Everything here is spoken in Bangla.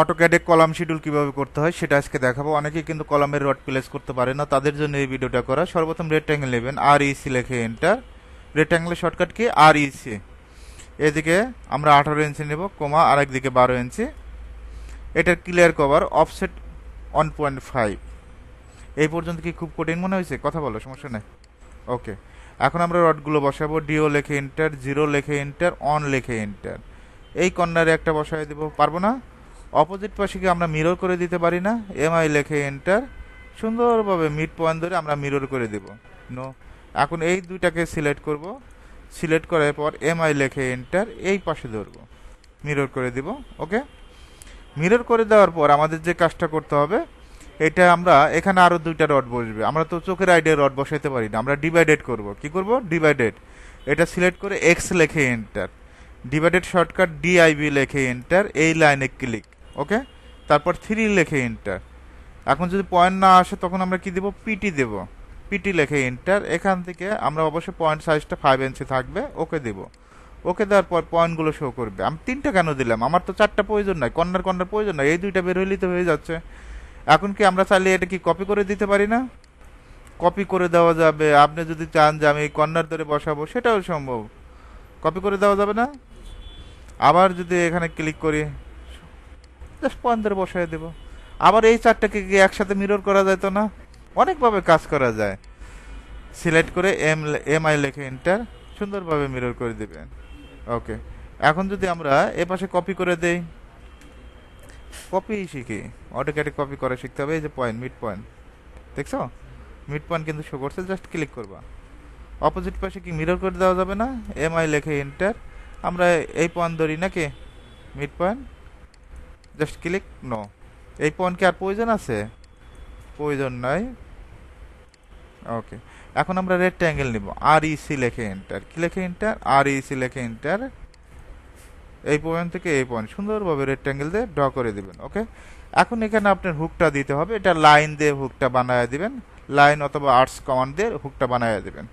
অটোক্যাডে কলাম শিডিউল কিভাবে করতে হয় সেটা আজকে দেখাবো। অনেকেই কিন্তু কলামের রড প্লেস করতে পারে না, তাদের জন্য এই ভিডিওটা করা। সর্বপ্রথম রেক্ট্যাঙ্গেল নেবেন, আর ইসি লিখে এন্টার। রেক্ট্যাঙ্গেলের শর্টকাট কি আর ইসি। এদিকে আমরা 18 ইঞ্চি নেব, কমা আর একদিকে 12 ইঞ্চি। এটার ক্লিয়ার কভার অফসেট 1.5। এই পর্যন্ত কি খুব কঠিন মনে হয়েছে? কথা বলো, সমস্যা নেই। ওকে, এখন আমরা রডগুলো বসাবো। ডিও লেখে এন্টার, 0 লেখে এন্টার, অন লেখে এন্টার। এই কর্নারে একটা বসায় দেবো, পারবো না? অপোজিট পাশে কি আমরা মিরর করে দিতে পারি না? এমআই লেখে এন্টার। সুন্দরভাবে মিড পয়েন্ট ধরে আমরা মিরর করে দেব। নো, এখন এই দুইটাকে সিলেক্ট করব। সিলেক্ট করার পর এমআই লেখে এন্টার, এই পাশে ধরবো, মিরর করে দিব। ওকে, মিরর করে দেওয়ার পর আমাদের যে কাজটা করতে হবে, এটা আমরা এখানে আরো দুইটা রড বসবে। আমরা তো চোখের আইডিয়া রড বসাইতে পারি না, আমরা ডিভাইডেড করব। কি করব? ডিভাইডেড। এটা সিলেক্ট করে এক্স লেখে এন্টার। ডিভাইডেড শর্টকাট ডিআইবি লেখে এন্টার, এই লাইনে ক্লিক। ওকে, তারপর 3 লেখে এন্টার। এখন যদি পয়েন্ট না আসে তখন আমরা কি দেব? পিটি দেব। পিটি লেখে এন্টার। এখান থেকে আমরা অবশ্যই পয়েন্ট সাইজটা 5 ইঞ্চি থাকবে, ওকে দেব। ওকে দেওয়ার পর পয়েন্টগুলো শো করবে। আমি 3টা কেন দিলাম? আমার তো 4টা প্রয়োজন নাই, কর্নার কর্নার প্রয়োজন নাই, এই দুইটা বের হইলেই তো হয়ে যাচ্ছে। এখন কি আমরা চাইলে এটা কি কপি করে দিতে পারি না? কপি করে দেওয়া যাবে। আপনি যদি চান যে আমি কর্নার ধরে বসাবো, সেটাও সম্ভব, কপি করে দেওয়া যাবে না? আবার যদি এখানে ক্লিক করি, জাস্ট পয়েন্ট ধরে বসাই দেব। আবার এই চারটাকে কি একসাথে মিরর করা যায় তো? না, অনেকভাবে কাজ করা যায়। সিলেক্ট করে এমআই লেখে এন্টার, সুন্দরভাবে মিরর করে দিবেন। ওকে, এখন যদি আমরা এ পাশে কপি করে দেই, কপি শিখি, অটোক্যাডে কপি করে শিখতে হবে। এই যে পয়েন্ট, মিড পয়েন্ট, দেখছো? মিড পয়েন্ট কিন্তু শো করছে, জাস্ট ক্লিক করবা। অপোজিট পাশে কি মিরর করে দেওয়া যাবে না? এমআই লেখে এন্টার, আমরা এই পয়েন্ট ধরি নাকি mid point, just click. No, এই পয়েন্ট কি আর প্রয়োজন আছে? প্রয়োজন নাই। ওকে, এখন আমরা রেক্ট্যাঙ্গেল নিব, আর ইসি লেখে এন্টার। কি লেখে এন্টার? আর ইসি লেখে এন্টার। এই পয়েন্ট থেকে এই পয়েন্ট সুন্দরভাবে রেক্ট্যাঙ্গেল দিয়ে ড্র করে দিবেন। ওকে, এখন এখানে আপনার হুকটা দিতে হবে। এটা লাইন দিয়ে হুকটা বানায় দিবেন, লাইন অথবা আর্টস কমান্ড দিয়ে হুকটা বানায় দিবেন।